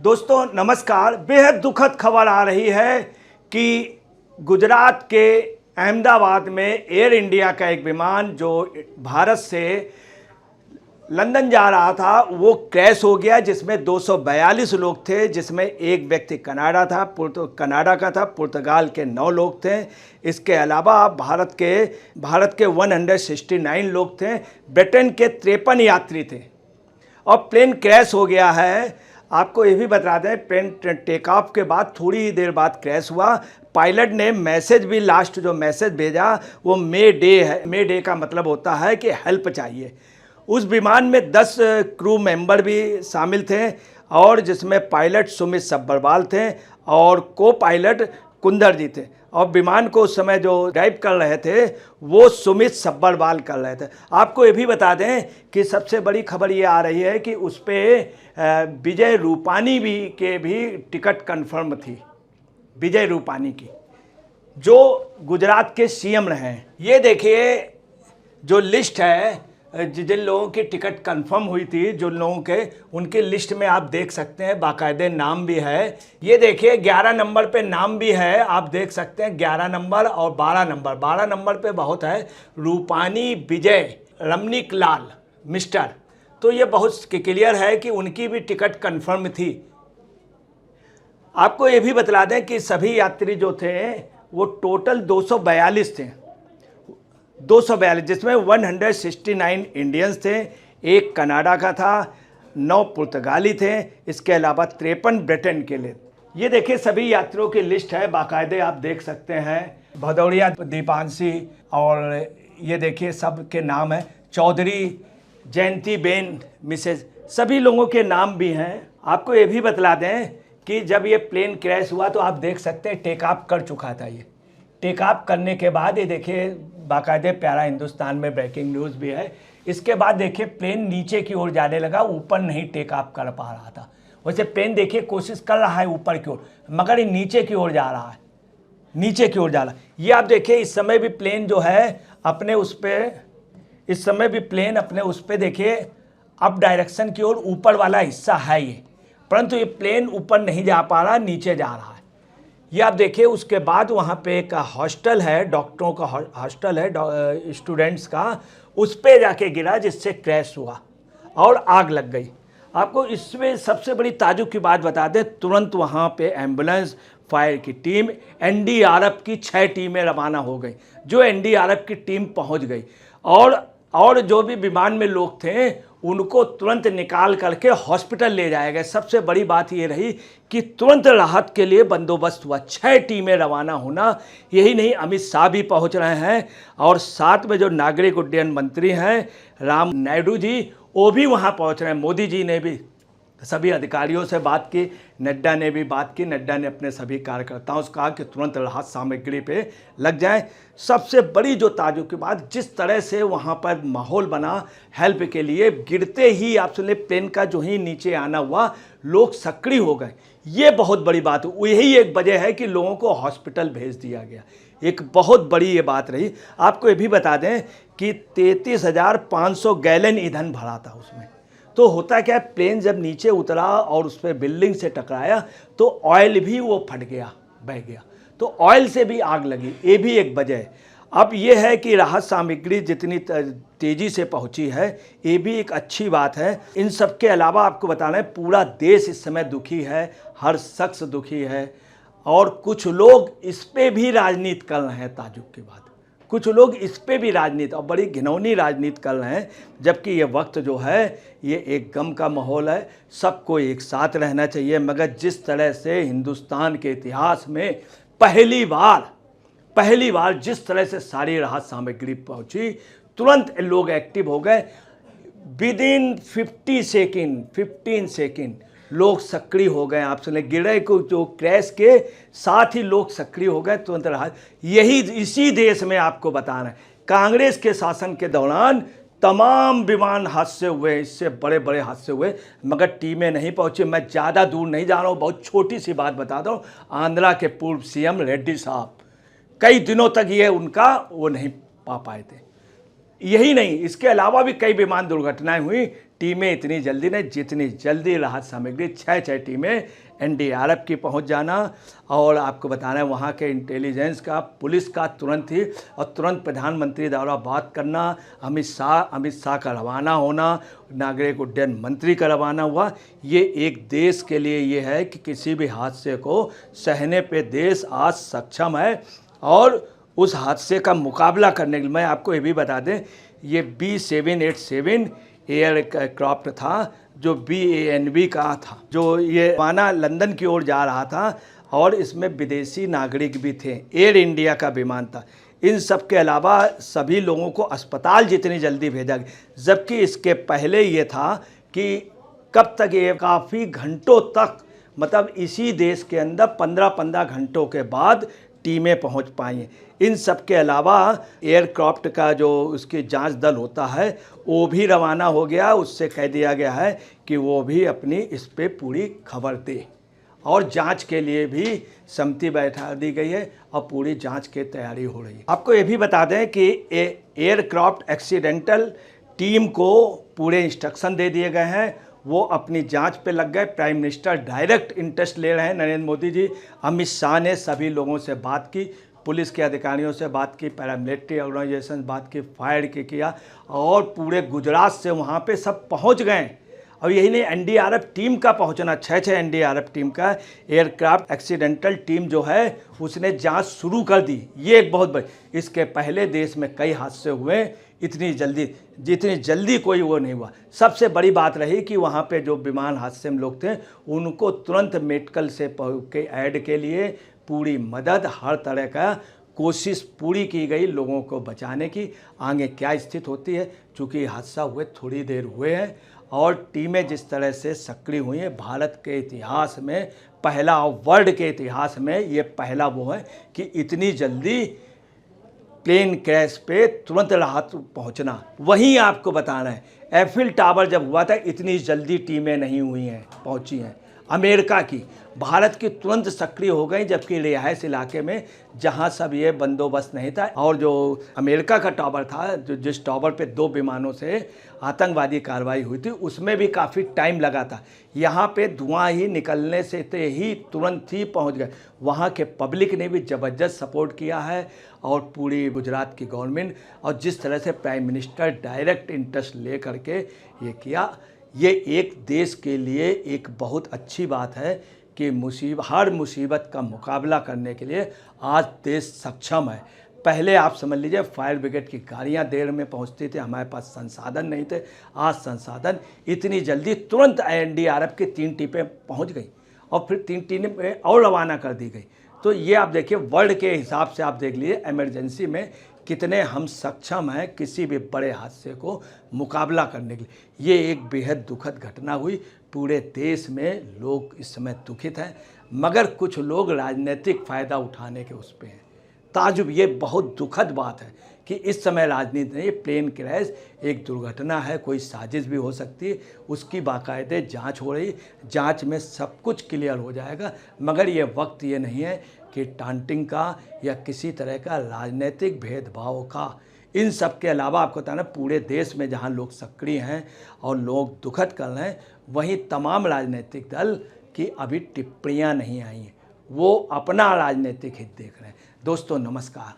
दोस्तों नमस्कार। बेहद दुखद खबर आ रही है कि गुजरात के अहमदाबाद में एयर इंडिया का एक विमान जो भारत से लंदन जा रहा था वो क्रैश हो गया, जिसमें 242 लोग थे, जिसमें एक व्यक्ति कनाडा का था, पुर्तगाल के 9 लोग थे। इसके अलावा भारत के 169 लोग थे, ब्रिटेन के 53 यात्री थे और प्लेन क्रैश हो गया है। आपको ये भी बता दें, प्लेन टेक ऑफ के बाद थोड़ी ही देर बाद क्रैश हुआ। पायलट ने मैसेज भी, लास्ट जो मैसेज भेजा वो मे डे है। मे डे का मतलब होता है कि हेल्प चाहिए। उस विमान में 10 क्रू मेंबर भी शामिल थे और जिसमें पायलट सुमित सब्बरवाल थे और को पायलट कुंदर जी थे। और विमान को उस समय जो ड्राइव कर रहे थे वो सुमित सब्बरवाल कर रहे थे। आपको ये भी बता दें कि सबसे बड़ी खबर ये आ रही है कि उस पर विजय रूपानी के भी टिकट कंफर्म थी। विजय रूपानी की, जो गुजरात के सीएम रहे हैं। ये देखिए जो लिस्ट है, जिन लोगों की टिकट कंफर्म हुई थी, जो लोगों के, उनके लिस्ट में आप देख सकते हैं, बाकायदे नाम भी है। ये देखिए 11 नंबर पे नाम भी है, आप देख सकते हैं 11 नंबर और 12 नंबर पे बहुत है, रूपानी विजय रमनीक लाल मिस्टर। तो ये बहुत क्लियर है कि उनकी भी टिकट कंफर्म थी। आपको ये भी बतला दें कि सभी यात्री जो थे वो टोटल 242 थे, 242, जिसमें 169 इंडियंस थे, एक कनाडा का था, 9 पुर्तगाली थे, इसके अलावा 53 ब्रिटेन के लिए। ये देखिए सभी यात्रियों की लिस्ट है, बाकायदे आप देख सकते हैं। भदौरिया दीपांशी और ये देखिए सब के नाम है, चौधरी जयंती बेन मिसेज, सभी लोगों के नाम भी हैं। आपको ये भी बतला दें कि जब ये प्लेन क्रैश हुआ तो आप देख सकते हैं टेक ऑफ कर चुका था। ये टेक ऑफ करने के बाद ये देखिए बाकायदे प्यारा हिंदुस्तान में ब्रेकिंग न्यूज़ भी है। इसके बाद देखिए प्लेन नीचे की ओर जाने लगा, ऊपर नहीं टेक ऑफ कर पा रहा था। वैसे प्लेन देखिए कोशिश कर रहा है ऊपर की ओर, मगर ये नीचे की ओर जा रहा है, नीचे की ओर जा रहा है। ये आप देखिए इस समय भी प्लेन जो है अपने उस पर, इस समय भी प्लेन अपने उस पर देखिए अप डायरेक्शन की ओर ऊपर वाला हिस्सा है ये, परंतु ये प्लेन ऊपर नहीं जा पा रहा, नीचे जा रहा है। ये आप देखिए उसके बाद वहाँ पे एक हॉस्टल है, डॉक्टरों का हॉस्टल है स्टूडेंट्स का, उस पे जाके गिरा जिससे क्रैश हुआ और आग लग गई। आपको इसमें सबसे बड़ी ताजुब की बात बता दें, तुरंत वहाँ पे एम्बुलेंस, फायर की टीम, एनडीआरएफ की 6 टीमें रवाना हो गई। जो एनडीआरएफ की टीम पहुँच गई और जो भी विमान में लोग थे उनको तुरंत निकाल करके हॉस्पिटल ले जाया गया। सबसे बड़ी बात ये रही कि तुरंत राहत के लिए बंदोबस्त हुआ, 6 टीमें रवाना होना। यही नहीं, अमित शाह भी पहुंच रहे हैं और साथ में जो नागरिक उड्डयन मंत्री हैं राम नायडू जी, वो भी वहां पहुंच रहे हैं। मोदी जी ने भी सभी अधिकारियों से बात की, नड्डा ने भी बात की। नड्डा ने अपने सभी कार्यकर्ताओं से कहा कि तुरंत राहत सामग्री पे लग जाएं। सबसे बड़ी जो ताजुब की बात, जिस तरह से वहाँ पर माहौल बना हेल्प के लिए, गिरते ही आप सुनिए प्लेन का जो ही नीचे आना हुआ, लोग सक्रिय हो गए। ये बहुत बड़ी बात है, यही एक वजह है कि लोगों को हॉस्पिटल भेज दिया गया। एक बहुत बड़ी ये बात रही। आपको ये भी बता दें कि 33,500 गैलन ईंधन भरा था उसमें। तो होता क्या, प्लेन जब नीचे उतरा और उस पर बिल्डिंग से टकराया तो ऑयल भी वो फट गया, बह गया, तो ऑयल से भी आग लगी। ये भी एक वजह है। अब ये है कि राहत सामग्री जितनी तेज़ी से पहुंची है, ये भी एक अच्छी बात है। इन सब के अलावा आपको बताना है पूरा देश इस समय दुखी है, हर शख्स दुखी है और कुछ लोग इस पर भी राजनीति कर रहे हैं। ताजुब की बात, कुछ लोग इस पे भी राजनीति, और बड़ी घिनौनी राजनीति कर रहे हैं, जबकि ये वक्त जो है ये एक गम का माहौल है। सबको एक साथ रहना चाहिए, मगर जिस तरह से हिंदुस्तान के इतिहास में पहली बार जिस तरह से सारी राहत सामग्री पहुंची, तुरंत लोग एक्टिव हो गए। विद इन 15 सेकेंड लोग सक्रिय हो गए। आप सुने, गिरे को जो क्रैश के साथ ही लोग सक्रिय हो गए, तुरंत राहत। इसी देश में आपको बता रहे हैं, कांग्रेस के शासन के दौरान तमाम विमान हादसे हुए, इससे बड़े बड़े हादसे हुए, मगर टीमें नहीं पहुंची। मैं ज़्यादा दूर नहीं जा रहा हूँ, बहुत छोटी सी बात बता दूँ। आंध्रा के पूर्व सीएम रेड्डी साहब, कई दिनों तक ये उनका वो नहीं पा पाए थे। यही नहीं, इसके अलावा भी कई विमान दुर्घटनाएं हुई, टीमें इतनी जल्दी नहीं, जितनी जल्दी राहत सामग्री 6 टीमें एनडीआरएफ की पहुंच जाना, और आपको बताना है वहाँ के इंटेलिजेंस का, पुलिस का तुरंत ही, और तुरंत प्रधानमंत्री द्वारा बात करना, अमित शाह का रवाना होना, नागरिक उड्डयन मंत्री का रवाना हुआ। ये एक देश के लिए ये है कि किसी भी हादसे को सहने पे देश आज सक्षम है। और उस हादसे का मुकाबला करने के लिए मैं आपको ये भी बता दें, ये B787 एयरक्राफ्ट था जो BANV का था, जो ये रवाना लंदन की ओर जा रहा था, और इसमें विदेशी नागरिक भी थे। एयर इंडिया का विमान था। इन सब के अलावा सभी लोगों को अस्पताल जितनी जल्दी भेजा गया, जबकि इसके पहले ये था कि कब तक, ये काफ़ी घंटों तक, मतलब इसी देश के अंदर 15-15 घंटों के बाद टीमें पहुंच पाई। इन सब के अलावा एयरक्राफ्ट का जो उसकी जांच दल होता है वो भी रवाना हो गया। उससे कह दिया गया है कि वो भी अपनी इस पे पूरी खबर दे, और जांच के लिए भी समिति बैठा दी गई है और पूरी जांच की तैयारी हो रही है। आपको ये भी बता दें कि एयरक्राफ्ट एक्सीडेंटल टीम को पूरे इंस्ट्रक्शन दे दिए गए हैं, वो अपनी जांच पे लग गए। प्राइम मिनिस्टर डायरेक्ट इंटरेस्ट ले रहे हैं, नरेंद्र मोदी जी। अमित शाह ने सभी लोगों से बात की, पुलिस के अधिकारियों से बात की, पैरामिलिट्री ऑर्गेनाइजेशन बात की, फायर की किया, और पूरे गुजरात से वहाँ पे सब पहुँच गए। और यही नहीं, एनडीआरएफ टीम का पहुंचना, 6 एनडीआरएफ टीम का एयरक्राफ्ट एक्सीडेंटल टीम जो है उसने जांच शुरू कर दी। ये एक बहुत बड़ी, इसके पहले देश में कई हादसे हुए, इतनी जल्दी कोई वो नहीं हुआ। सबसे बड़ी बात रही कि वहाँ पे जो विमान हादसे में लोग थे उनको तुरंत मेडिकल से के ऐड के लिए पूरी मदद, हर तरह का कोशिश पूरी की गई लोगों को बचाने की। आगे क्या स्थिति होती है, चूँकि हादसा हुए थोड़ी देर हुए हैं, और टीमें जिस तरह से सक्रिय हुई हैं, भारत के इतिहास में पहला, और वर्ल्ड के इतिहास में ये पहला वो है कि इतनी जल्दी प्लेन क्रैश पे तुरंत राहत पहुंचना। वहीं आपको बताना है, एफिल टावर जब हुआ था इतनी जल्दी टीमें नहीं हुई हैं, पहुंची हैं। अमेरिका की, भारत की तुरंत सक्रिय हो गई, जबकि रिहायश इलाके में जहां सब ये बंदोबस्त नहीं था। और जो अमेरिका का टावर था, जो जिस टावर पे 2 विमानों से आतंकवादी कार्रवाई हुई थी, उसमें भी काफ़ी टाइम लगा था। यहाँ पे धुआं ही निकलने से ही तुरंत ही पहुँच गए। वहाँ के पब्लिक ने भी ज़बरदस्त सपोर्ट किया है, और पूरी गुजरात की गवर्नमेंट, और जिस तरह से प्राइम मिनिस्टर डायरेक्ट इंटरेस्ट ले करके ये किया, ये एक देश के लिए एक बहुत अच्छी बात है कि हर मुसीबत का मुकाबला करने के लिए आज देश सक्षम है। पहले आप समझ लीजिए फायर ब्रिगेड की गाड़ियां देर में पहुंचती थी, हमारे पास संसाधन नहीं थे। आज संसाधन इतनी जल्दी, तुरंत एनडीआरएफ की 3 टीमें पहुंच गई, और फिर 3 टीमें और रवाना कर दी गई। तो ये आप देखिए, वर्ल्ड के हिसाब से आप देख लीजिए इमरजेंसी में कितने हम सक्षम हैं किसी भी बड़े हादसे को मुकाबला करने के लिए। ये एक बेहद दुखद घटना हुई, पूरे देश में लोग इस समय दुखित हैं, मगर कुछ लोग राजनीतिक फ़ायदा उठाने के उस पे हैं। ताजुब, ये बहुत दुखद बात है कि इस समय राजनीति नहीं, प्लेन क्रैश एक दुर्घटना है, कोई साजिश भी हो सकती है, उसकी बाकायदे जांच हो रही, जांच में सब कुछ क्लियर हो जाएगा। मगर ये वक्त ये नहीं है कि टांटिंग का या किसी तरह का राजनीतिक भेदभाव का। इन सब के अलावा आपको बताना, पूरे देश में जहां लोग सक्रिय हैं और लोग दुखद कर रहे हैं, वहीं तमाम राजनीतिक दल की अभी टिप्पणियां नहीं आई हैं, वो अपना राजनीतिक हित देख रहे हैं। दोस्तों नमस्कार।